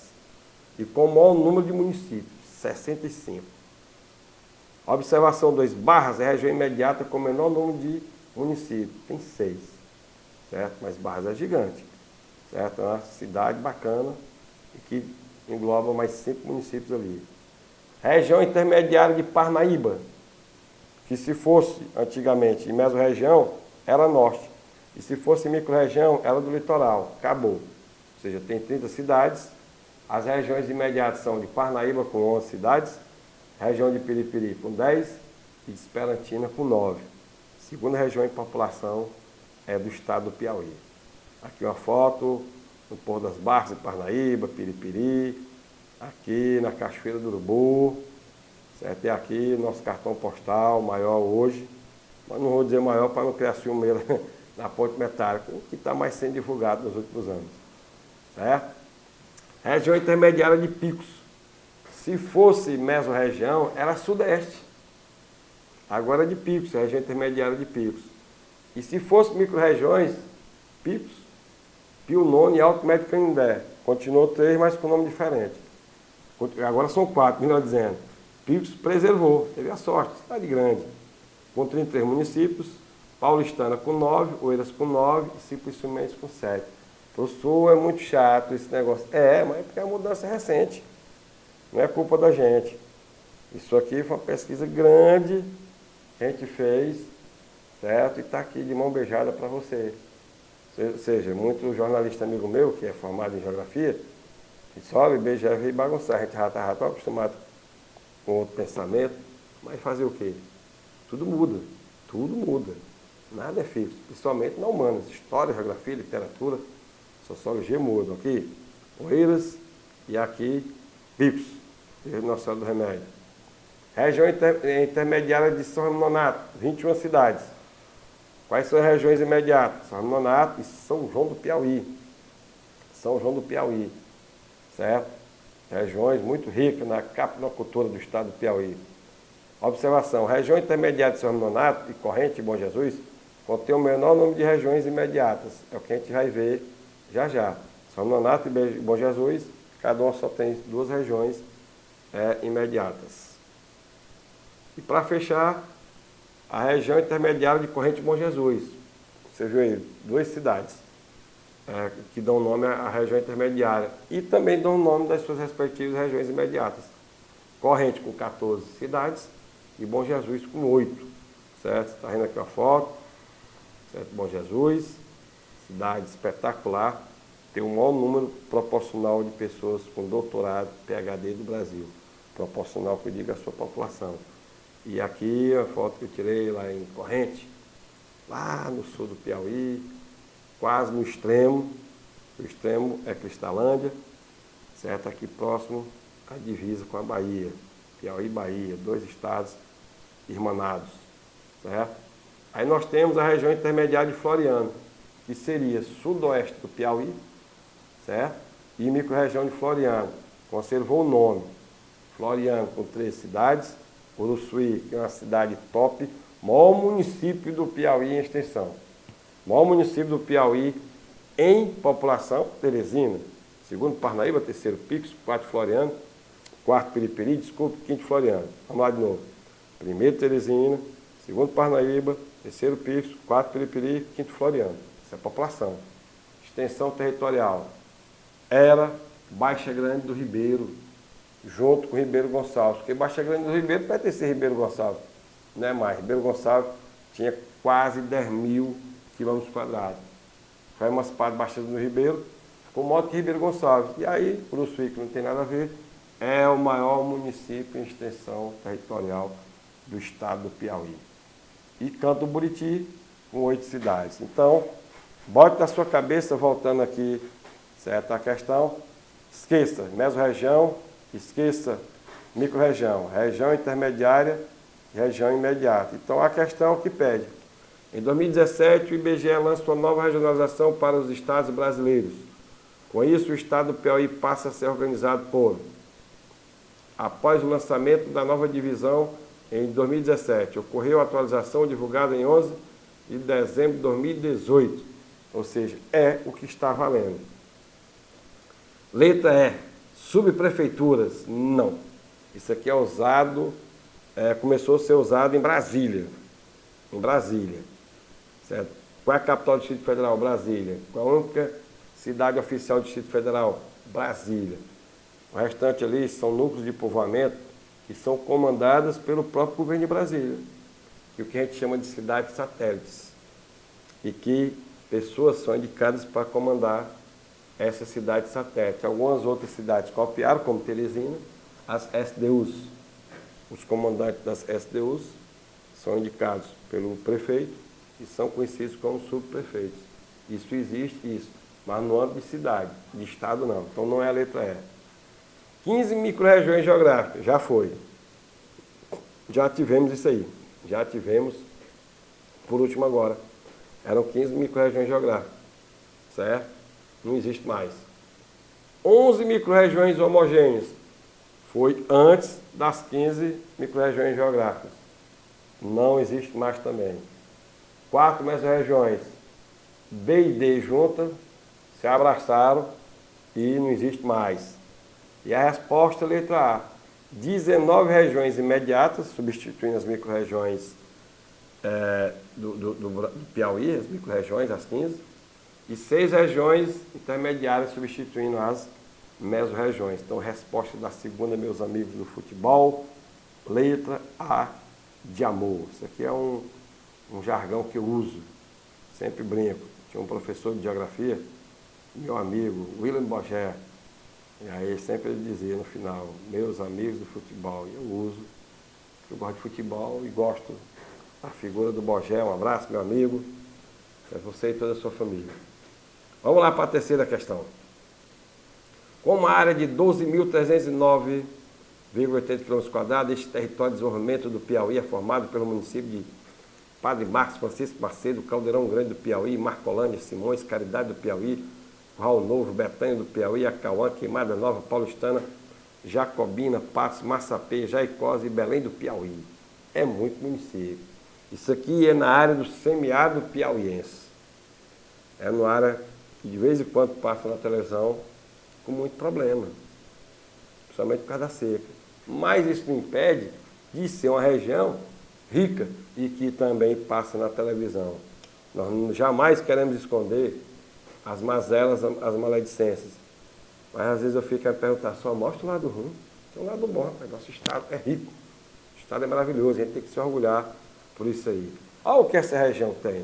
E com o maior número de municípios, 65. Observação 2. Barras é a região imediata com o menor número de municípios, tem 6. Certo? Mas Barras é gigante. Certo? É uma cidade bacana e que engloba mais 5 municípios ali. Região intermediária de Parnaíba, que se fosse antigamente em mesorregião, era norte. E se fosse micro-região, era do litoral. Acabou. Ou seja, tem 30 cidades. As regiões imediatas são de Parnaíba com 11 cidades, região de Piripiri com 10 e de Esperantina com 9. Segunda região em população é do estado do Piauí. Aqui uma foto no Porto das Barcas, em Parnaíba, Piripiri, aqui na Cachoeira do Urubu, certo? E aqui nosso cartão postal maior hoje, mas não vou dizer maior para não criar ciúmeira na ponte metálica, que está mais sendo divulgado nos últimos anos. Certo? Região intermediária de Picos. Se fosse mesorregião, era sudeste. Agora é de Picos, região intermediária de Picos. E se fosse micro-regiões, Picos, Pio Nono e Alto Médio Canindé. Continuou 3, mas com nome diferente. Agora são 4, melhor dizendo. Picos preservou, teve a sorte, cidade grande. Com 33 municípios, Paulistana com 9, Oeiras com 9 e Simplício Mendes com 7. Professor, é muito chato esse negócio. Mas é porque a mudança é recente. Não é culpa da gente. Isso aqui foi uma pesquisa grande que a gente fez, certo? E está aqui de mão beijada para você. Ou seja, muito jornalista amigo meu, que é formado em geografia, que sobe, beija e bagunçar. A gente já está acostumado com outro pensamento, mas fazer o quê? Tudo muda. Tudo muda. Nada é fixo, principalmente na humanas. História, geografia, literatura, sociologia mudam. Aqui, Oeiras e aqui, Picos, Nossa Senhora do Remédio. Região intermediária de São Nonato, 21 cidades. Quais são as regiões imediatas? São Nonato e São João do Piauí. São João do Piauí, certo? Regiões muito ricas na capinocultura do estado do Piauí. Observação, região intermediária de São Nonato e Corrente e Bom Jesus contém o menor número de regiões imediatas. É o que a gente vai ver já já. São Nonato e Bom Jesus, cada uma só tem 2 regiões imediatas. E para fechar, a região intermediária de Corrente e Bom Jesus. Você viu aí, 2 cidades que dão nome à região intermediária e também dão nome das suas respectivas regiões imediatas. Corrente com 14 cidades e Bom Jesus com 8. Certo? Está vendo aqui a foto. Certo? Bom Jesus, cidade espetacular, tem o maior número proporcional de pessoas com doutorado, PhD do Brasil. Proporcional que eu digo à sua população. E aqui a foto que eu tirei lá em Corrente, lá no sul do Piauí, quase no extremo. O extremo é Cristalândia, certo? Aqui próximo à divisa com a Bahia. Piauí e Bahia, 2 estados irmanados, certo? Aí nós temos a região intermediária de Floriano, que seria sudoeste do Piauí, certo? E microrregião de Floriano, conservou o nome. Floriano com 3 cidades, Uruçuí, que é uma cidade top, maior município do Piauí em extensão. Maior município do Piauí em população, Teresina. Segundo Parnaíba, terceiro Pix, quarto Floriano, quarto Piripiri, desculpe, quinto Floriano. Vamos lá de novo. Primeiro Teresina, segundo Parnaíba, terceiro Pix, quarto Piripiri, quinto Floriano. Isso é população. Extensão territorial. Era Baixa Grande do Ribeiro, junto com Ribeiro Gonçalves. Porque Baixa Grande do Ribeiro pertencia a Ribeiro Gonçalves. Não é mais. Ribeiro Gonçalves tinha quase 10.000 quilômetros quadrados. Foi emancipado Baixa Grande do Ribeiro, ficou maior que Ribeiro Gonçalves. E aí, Uruçuí, que não tem nada a ver, é o maior município em extensão territorial do estado do Piauí. E Canto do Buriti, com 8 cidades. Então, bote na sua cabeça, voltando aqui, certo, a questão, esqueça mesorregião, esqueça microrregião, região intermediária e região imediata. Então, a questão que pede. Em 2017, o IBGE lança uma nova regionalização para os estados brasileiros. Com isso, o estado do Piauí passa a ser organizado por: após o lançamento da nova divisão em 2017, ocorreu a atualização divulgada em 11 de dezembro de 2018, ou seja, é o que está valendo. Letra E, subprefeituras, não. Isso aqui é usado, começou a ser usado em Brasília. Em Brasília, certo? Qual é a capital do Distrito Federal? Brasília. Qual a única cidade oficial do Distrito Federal? Brasília. O restante ali são núcleos de povoamento que são comandadas pelo próprio governo de Brasília, que é o que a gente chama de cidades satélites, e que pessoas são indicadas para comandar essas cidades satélites. Algumas outras cidades copiaram, como Teresina, as SDUs. Os comandantes das SDUs são indicados pelo prefeito e são conhecidos como subprefeitos. Isso existe, isso, mas no âmbito de cidade, de estado não. Então não é a letra E. 15 microrregiões geográficas, já foi. Já tivemos isso aí. Já tivemos, por último agora. Eram 15 microrregiões geográficas, certo? Não existe mais. 11 microrregiões homogêneas. Foi antes das 15 microrregiões geográficas. Não existe mais também. 4 mesorregiões, B e D juntas, se abraçaram e não existe mais. E a resposta, letra A, 19 regiões imediatas, substituindo as microrregiões do Piauí, as microrregiões, as 15, e 6 regiões intermediárias, substituindo as mesorregiões. Então, resposta da segunda, meus amigos do futebol, letra A de amor. Isso aqui é um jargão que eu uso, sempre brinco. Tinha um professor de geografia, meu amigo, William Bogé, e aí sempre ele dizia no final, meus amigos do futebol. E eu uso, eu gosto de futebol e gosto da figura do Bogé. Um abraço, meu amigo, é você e toda a sua família. Vamos lá para a terceira questão. Com uma área de 12.309,80 km², este território de desenvolvimento do Piauí é formado pelo município de Padre Marcos, Francisco Macedo, Caldeirão Grande do Piauí, Marcolândia, Simões, Caridade do Piauí, Curral Novo, Betânia do Piauí, Acauã, Queimada Nova, Paulistana, Jacobina, Patos, Massapê, Jaicós e Belém do Piauí. É muito município. Isso aqui é na área do semiárido piauiense. É uma área que de vez em quando passa na televisão com muito problema, principalmente por causa da seca. Mas isso não impede de ser uma região rica e que também passa na televisão. Nós jamais queremos esconder as mazelas, as maledicências. Mas às vezes eu fico a perguntar, só mostra o lado ruim. Tem um lado bom, rapaz. Nosso estado é rico. O estado é maravilhoso, a gente tem que se orgulhar por isso aí. Olha o que essa região tem.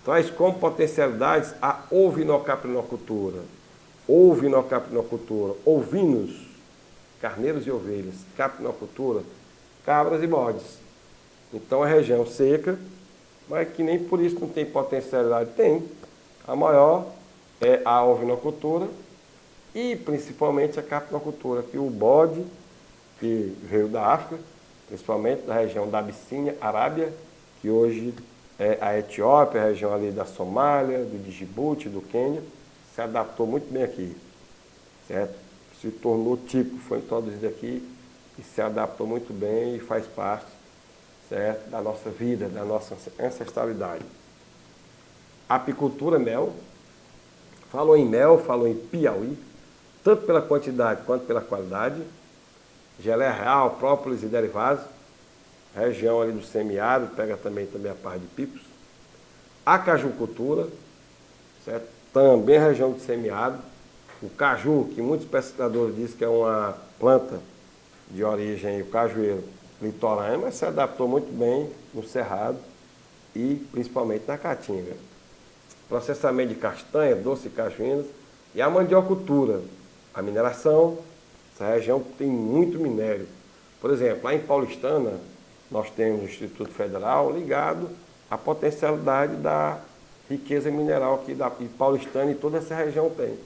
Traz como potencialidades a ovinocaprinocultura. Ovinocaprinocultura, ovinos, carneiros e ovelhas, caprinocultura, cabras e bodes. Então é região seca, mas que nem por isso não tem potencialidade. Tem. A maior é a ovinocultura e principalmente a caprinocultura, que o bode, que veio da África, principalmente da região da Abissínia, Arábia, que hoje a Etiópia, a região ali da Somália, do Djibouti, do Quênia, se adaptou muito bem aqui, certo? Se tornou típico, foi introduzido aqui e se adaptou muito bem e faz parte, certo, da nossa vida, da nossa ancestralidade. Apicultura, mel. Falou em mel, falou em Piauí, tanto pela quantidade quanto pela qualidade. Geleia real, própolis e derivados. Região ali do semiárido, pega também a parte de picos. A cajucultura, certo? Também região de semiárido. O caju, que muitos pesquisadores dizem que é uma planta de origem, o cajueiro litorâneo, mas se adaptou muito bem no cerrado e principalmente na caatinga. Processamento de castanha, doce e cajuínas e a mandiocultura, a mineração. Essa região tem muito minério. Por exemplo, lá em Paulistana, nós temos o Instituto Federal ligado à potencialidade da riqueza mineral que Paulistana e toda essa região tem.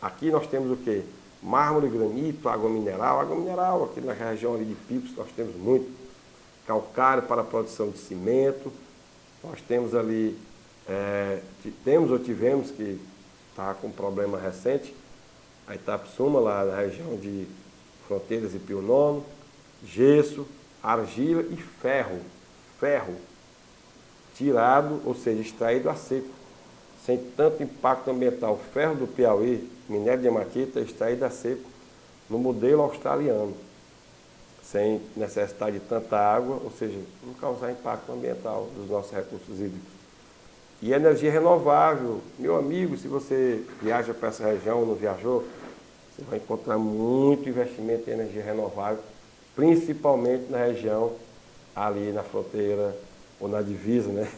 Aqui nós temos o quê? Mármore, granito, água mineral. Água mineral, aqui na região ali de Picos, nós temos muito. Calcário para a produção de cimento. Nós temos ali, tivemos que está com um problema recente, a Itapsuma, lá na região de Fronteiras e Pio Nono, gesso, argila e ferro. Ferro tirado, ou seja, extraído a seco, sem tanto impacto ambiental. O ferro do Piauí, minério de hematita, é extraído a seco no modelo australiano, sem necessidade de tanta água, ou seja, não causar impacto ambiental dos nossos recursos hídricos. E energia renovável, meu amigo, se você viaja para essa região ou não viajou, você vai encontrar muito investimento em energia renovável, principalmente na região ali na fronteira ou na divisa, né?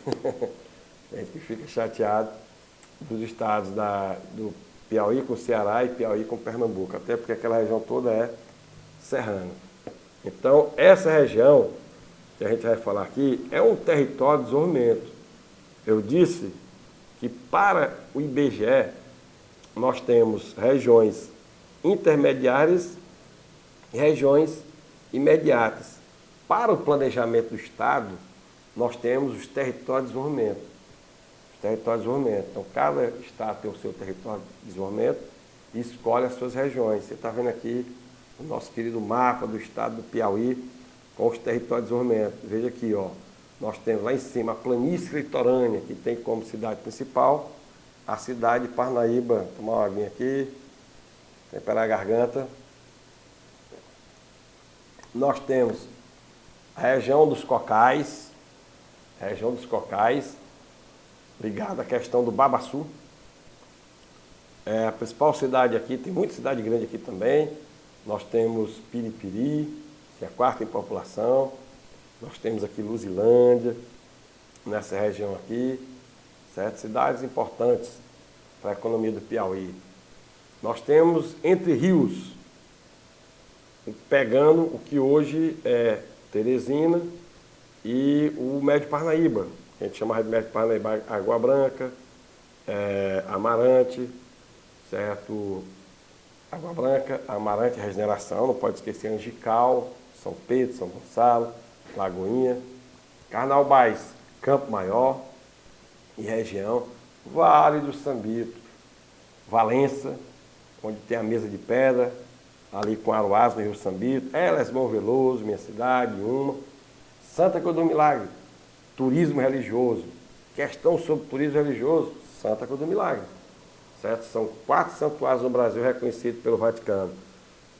A gente fica chateado dos estados do Piauí com o Ceará e Piauí com Pernambuco, até porque aquela região toda é serrana. Então, essa região que a gente vai falar aqui é um território de desenvolvimento. Eu disse que para o IBGE nós temos regiões intermediárias e regiões imediatas. Para o planejamento do Estado, nós temos os territórios de desenvolvimento. Os territórios de desenvolvimento. Então, cada estado tem o seu território de desenvolvimento e escolhe as suas regiões. Você está vendo aqui o nosso querido mapa do estado do Piauí com os territórios de desenvolvimento. Veja aqui, ó, nós temos lá em cima a planície litorânea, que tem como cidade principal a cidade de Parnaíba. Vou tomar uma aguinha aqui, temperar a garganta. Nós temos a região dos cocais, ligada à questão do Babaçu. A principal cidade aqui, tem muita cidade grande aqui também. Nós temos Piripiri, que é a quarta em população. Nós temos aqui Luzilândia, nessa região aqui, certo? Cidades importantes para a economia do Piauí. Nós temos Entre Rios, pegando o que hoje é Teresina e o Médio Parnaíba, que a gente chama de Médio Parnaíba, Água Branca, Amarante, certo? Água Branca, Amarante, Regeneração, não pode esquecer Angical, São Pedro, São Gonçalo, Lagoinha, Carnaubais, Campo Maior e região, Vale do Sambito, Valença, onde tem a Mesa de Pedra, ali com Aroás, no Rio Sambito, Lesbão Veloso, minha cidade, uma, Santa Cruz do Milagre, turismo religioso, questão sobre turismo religioso, Santa Cruz do Milagre, certo? São 4 santuários no Brasil reconhecidos pelo Vaticano,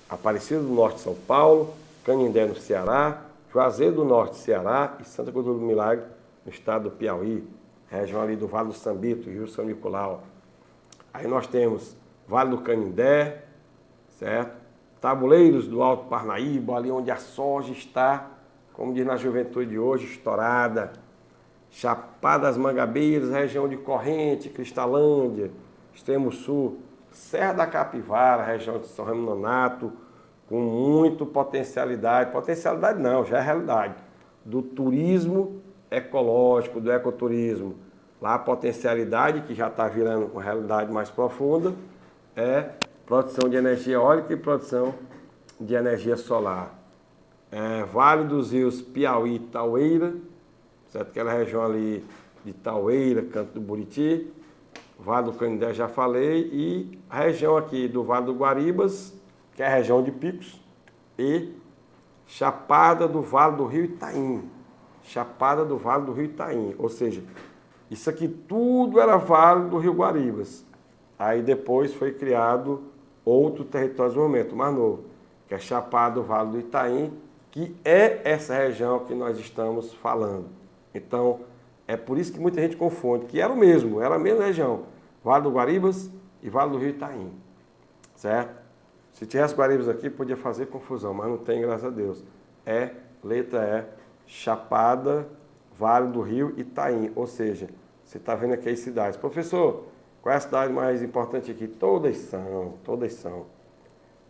Aparecida do Norte, São Paulo, Canindé, no Ceará, Juazeiro do Norte, Ceará e Santa Cruz do Milagre, no estado do Piauí, região ali do Vale do Sambito, Rio São Nicolau. Aí nós temos Vale do Canindé, certo? Tabuleiros do Alto Parnaíba, ali onde a soja está, como diz na juventude de hoje, estourada. Chapada das Mangabeiras, região de Corrente, Cristalândia, Extremo Sul, Serra da Capivara, região de São Remo Nonato, com muito potencialidade não, já é realidade, do turismo ecológico, do ecoturismo. Lá a potencialidade, que já está virando uma realidade mais profunda, é produção de energia eólica e produção de energia solar. Vale dos Rios Piauí e Taueira, certo? Aquela região ali de Taueira, Canto do Buriti, Vale do Canindé já falei, e a região aqui do Vale do Guaribas, que é a região de picos, e Chapada do Vale do Rio Itaim. Chapada do Vale do Rio Itaim, ou seja, isso aqui tudo era Vale do Rio Guaribas. Aí depois foi criado outro território de desenvolvimento, mais novo, que é Chapada do Vale do Itaim, que é essa região que nós estamos falando. Então, é por isso que muita gente confunde, que era a mesma região, Vale do Guaribas e Vale do Rio Itaim, certo? Se tivesse Guaribas aqui, podia fazer confusão, mas não tem, graças a Deus. Letra E, Chapada, Vale do Rio Itaim, ou seja, você está vendo aqui as cidades. Professor, qual é a cidade mais importante aqui? Todas são,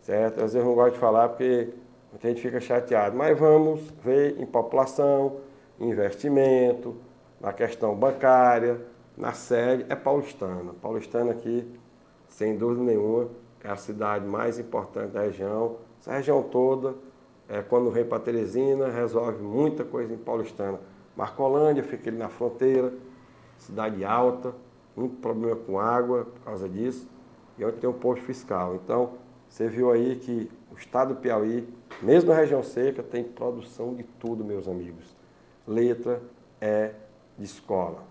certo? Às vezes eu não gosto de falar porque muita gente fica chateado, mas vamos ver em população, investimento, na questão bancária, na sede, é Paulistana. Paulistana aqui, sem dúvida nenhuma, é a cidade mais importante da região. Essa região toda, quando vem para Teresina, resolve muita coisa em Paulistana. Marcolândia fica ali na fronteira, cidade alta, muito problema com água por causa disso, e onde tem um posto fiscal. Então, você viu aí que o estado do Piauí, mesmo a região seca, tem produção de tudo, meus amigos. Letra E de escola.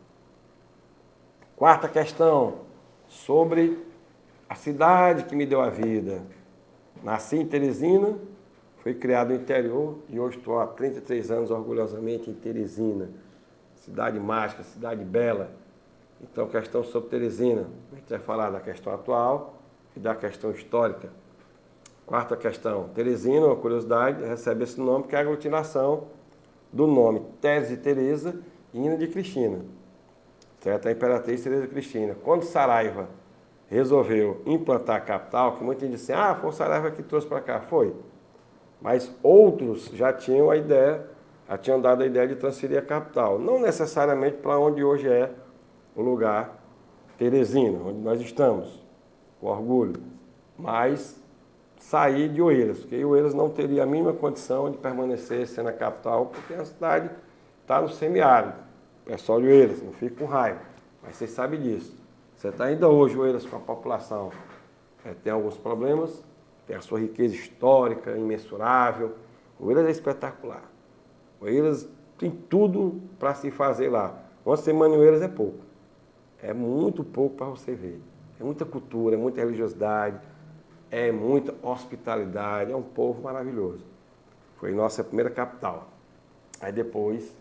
Quarta questão, sobre a cidade que me deu a vida. Nasci em Teresina, fui criado no interior e hoje estou há 33 anos orgulhosamente em Teresina. Cidade mágica, cidade bela. Então, questão sobre Teresina. A gente vai falar da questão atual e da questão histórica. Quarta questão. Teresina, uma curiosidade, recebe esse nome que é a aglutinação do nome Tese de Teresa e Ina de Cristina. Certo? A Imperatriz Teresa Cristina. Quando Saraiva resolveu implantar a capital, que muita gente disse, foi o Saraiva que trouxe para cá. Foi. Mas outros já tinham a ideia, já tinham dado a ideia de transferir a capital. Não necessariamente para onde hoje é o lugar Teresina, onde nós estamos, com orgulho, mas sair de Oeiras, porque Oeiras não teria a mínima condição de permanecer sendo a capital, porque a cidade está no semiárido. Pessoal de Oeiras, não fique com raiva, mas vocês sabem disso. Você está ainda hoje, Oeiras, com a população, tem alguns problemas, tem a sua riqueza histórica, imensurável. Oeiras é espetacular. Oeiras tem tudo para se fazer lá. Uma semana em Oeiras é pouco. É muito pouco para você ver. É muita cultura, é muita religiosidade, é muita hospitalidade, é um povo maravilhoso. Foi nossa primeira capital. Aí depois,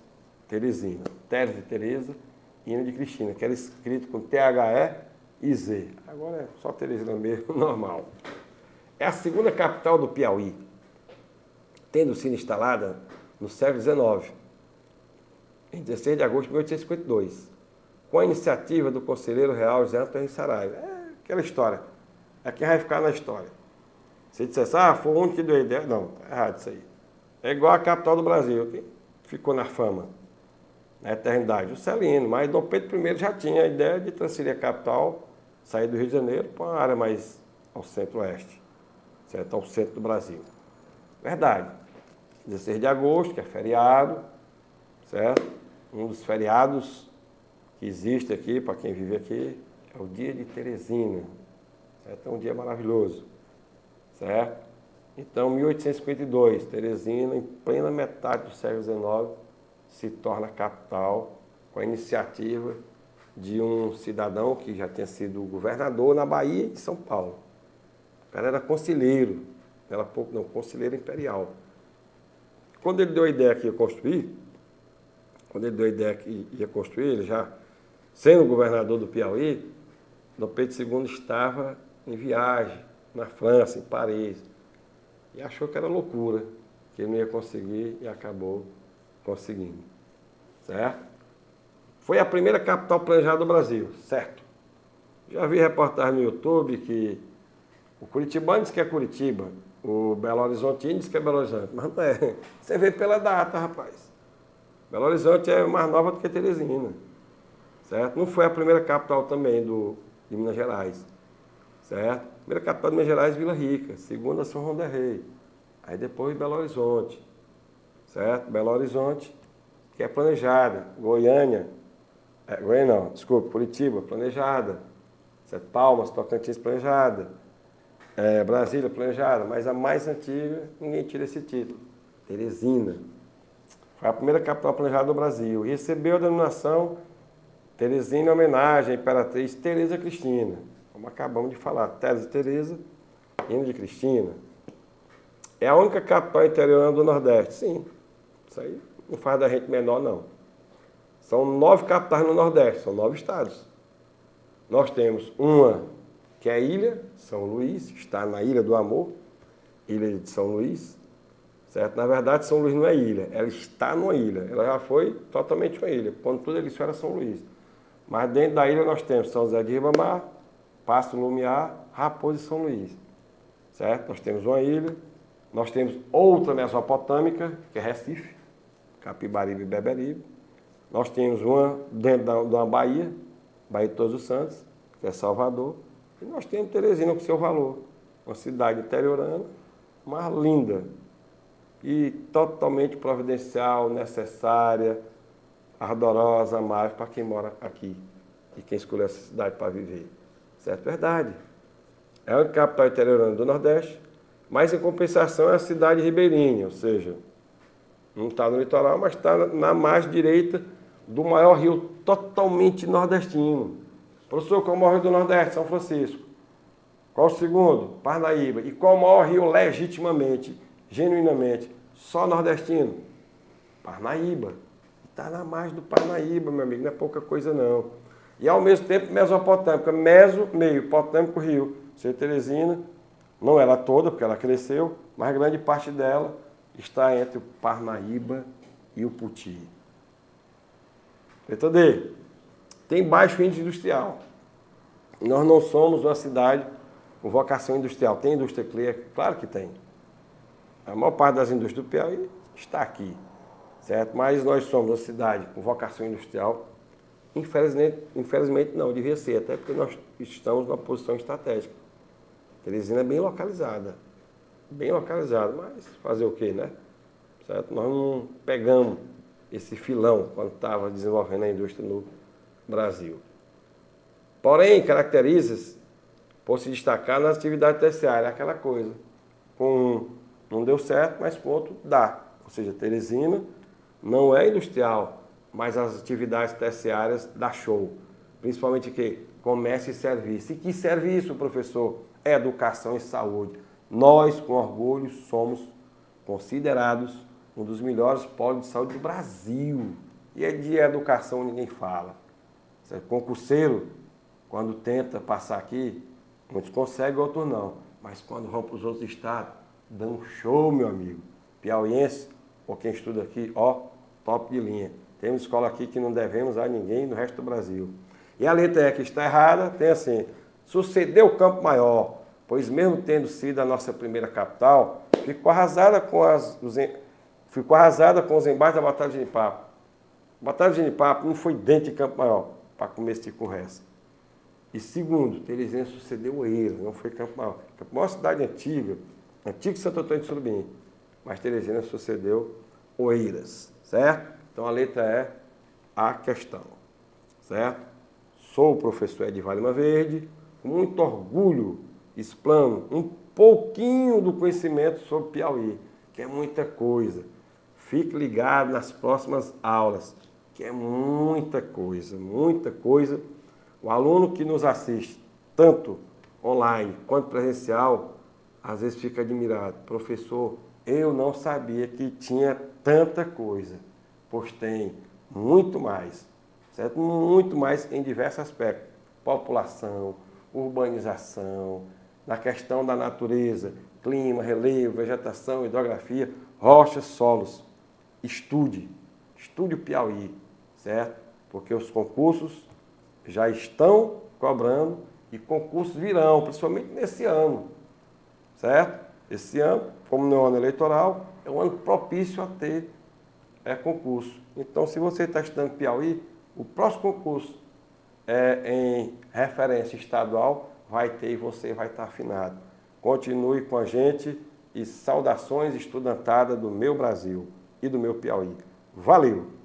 Teresina. Teres de Teresa e Ina de Cristina, que era escrito com THE e Z. Agora é só Teresina mesmo, normal. É a segunda capital do Piauí, tendo sido instalada no século XIX, em 16 de agosto de 1852, com a iniciativa do conselheiro real José Antônio Saraiva. É aquela história. É quem vai ficar na história. Se dissesse, foi o único que deu ideia. Não, tá errado isso aí. É igual a capital do Brasil, que ficou na fama, na eternidade. O Celino, mas Dom Pedro I já tinha a ideia de transferir a capital, sair do Rio de Janeiro para uma área mais ao centro-oeste, certo? Ao centro do Brasil. Verdade. 16 de agosto, que é feriado, certo? Um dos feriados que existe aqui, para quem vive aqui, é o dia de Teresina. Certo? É um dia maravilhoso. Certo? Então, 1852, Teresina, em plena metade do século XIX, se torna capital com a iniciativa de um cidadão que já tinha sido governador na Bahia e de São Paulo. O cara era conselheiro, conselheiro imperial. Quando ele deu a ideia que ia construir, ele já sendo governador do Piauí, Dom Pedro II estava em viagem na França, em Paris, e achou que era loucura, que ele não ia conseguir e acabou conseguindo, certo? Foi a primeira capital planejada do Brasil, certo? Já vi reportagem no YouTube que o curitibano diz que é Curitiba, o Belo Horizontino diz que é Belo Horizonte, mas não é. Você vê pela data, rapaz. Belo Horizonte é mais nova do que Teresina, certo? Não foi a primeira capital também de Minas Gerais, certo? Primeira capital de Minas Gerais, Vila Rica, segunda São João del Rei, aí depois Belo Horizonte, certo? Belo Horizonte, que é planejada, Goiânia, Goiânia não, desculpa, Curitiba, planejada. Sete Palmas, Tocantins, planejada. Brasília, planejada. Mas a mais antiga, ninguém tira esse título. Teresina. Foi a primeira capital planejada do Brasil. E recebeu a denominação Teresina em homenagem à Imperatriz Teresa Cristina. Como acabamos de falar, Teres de Teresa, hino de Cristina. É a única capital interiorana do Nordeste. Sim, isso aí não faz da gente menor, não. São 9 capitais no Nordeste, são 9 estados. Nós temos uma que é a ilha, São Luís, está na Ilha do Amor, ilha de São Luís, certo? Na verdade, São Luís não é ilha, ela está numa ilha. Ela já foi totalmente uma ilha, quando tudo isso era São Luís. Mas dentro da ilha nós temos São José de Ribamar, Passo Lumiar, Raposa e São Luís, certo? Nós temos uma ilha, nós temos outra mesopotâmica, que é Recife, Capibaribe e Beberibe. Nós temos uma dentro de uma Bahia, Bahia de Todos os Santos, que é Salvador. E nós temos Teresina com seu valor, uma cidade interiorana, mas linda e totalmente providencial, necessária, ardorosa, amável para quem mora aqui e quem escolheu essa cidade para viver. Certo? Verdade. É a capital interiorana do Nordeste, mas em compensação é a cidade ribeirinha, ou seja, não está no litoral, mas está na margem direita do maior rio totalmente nordestino. Professor, qual é o maior rio do Nordeste? São Francisco. Qual o segundo? Parnaíba. E qual o maior rio legitimamente, genuinamente, só nordestino? Parnaíba. Está na margem do Parnaíba, meu amigo, não é pouca coisa não. E ao mesmo tempo mesopotâmica, meio, potâmico rio. Ser Teresina, não ela toda, porque ela cresceu, mas grande parte dela está entre o Parnaíba e o Puti. Letra D. Tem baixo índice industrial. Nós não somos uma cidade com vocação industrial. Tem indústria clear? Claro que tem. A maior parte das indústrias do Piauí está aqui, certo? Mas nós somos uma cidade com vocação industrial. Infelizmente não, devia ser, até porque nós estamos numa posição estratégica. Teresina é bem localizada, mas fazer o quê, né? Certo? Nós não pegamos esse filão quando estava desenvolvendo a indústria no Brasil. Porém, caracteriza-se por se destacar nas atividades terciárias, aquela coisa. Não deu certo, mas com outro dá. Ou seja, Teresina não é industrial, mas as atividades terciárias dá show. Principalmente que comércio e serviço. E que serviço, professor? Educação e saúde. Nós, com orgulho, somos considerados um dos melhores polos de saúde do Brasil. E de educação ninguém fala. Concurseiro, quando tenta passar aqui, muitos conseguem, outros não. Mas quando vão para os outros estados, dão um show, meu amigo. Piauiense, ou quem estuda aqui, ó, top de linha. Temos escola aqui que não devemos a ninguém no resto do Brasil. E a letra E que está errada, tem assim, sucedeu o Campo Maior, pois mesmo tendo sido a nossa primeira capital, ficou arrasada com os embates da Batalha de Genipapo. A Batalha de Genipapo não foi dentro de Campo Maior, para começo de conversa. E segundo, Teresina sucedeu Oeiras, não foi Campo Maior. Campo Maior é uma cidade antiga, antigo Santo Antônio de Surubim, mas Teresina sucedeu Oeiras, certo? Então a letra é a questão, certo? Sou o professor Edivar Lima Verde, com muito orgulho explano um pouquinho do conhecimento sobre Piauí, que é muita coisa. Fique ligado nas próximas aulas, que é muita coisa, muita coisa. O aluno que nos assiste, tanto online quanto presencial, às vezes fica admirado. Professor, eu não sabia que tinha tanta coisa, pois tem muito mais, certo? Muito mais em diversos aspectos. População, urbanização, na questão da natureza, clima, relevo, vegetação, hidrografia, rochas, solos. Estude o Piauí, certo? Porque os concursos já estão cobrando e concursos virão, principalmente nesse ano, certo? Esse ano, como no ano eleitoral, é um ano propício a ter concurso. Então, se você está estudando Piauí, o próximo concurso em referência estadual vai ter e você vai estar afinado. Continue com a gente e saudações estudantada do meu Brasil e do meu Piauí. Valeu!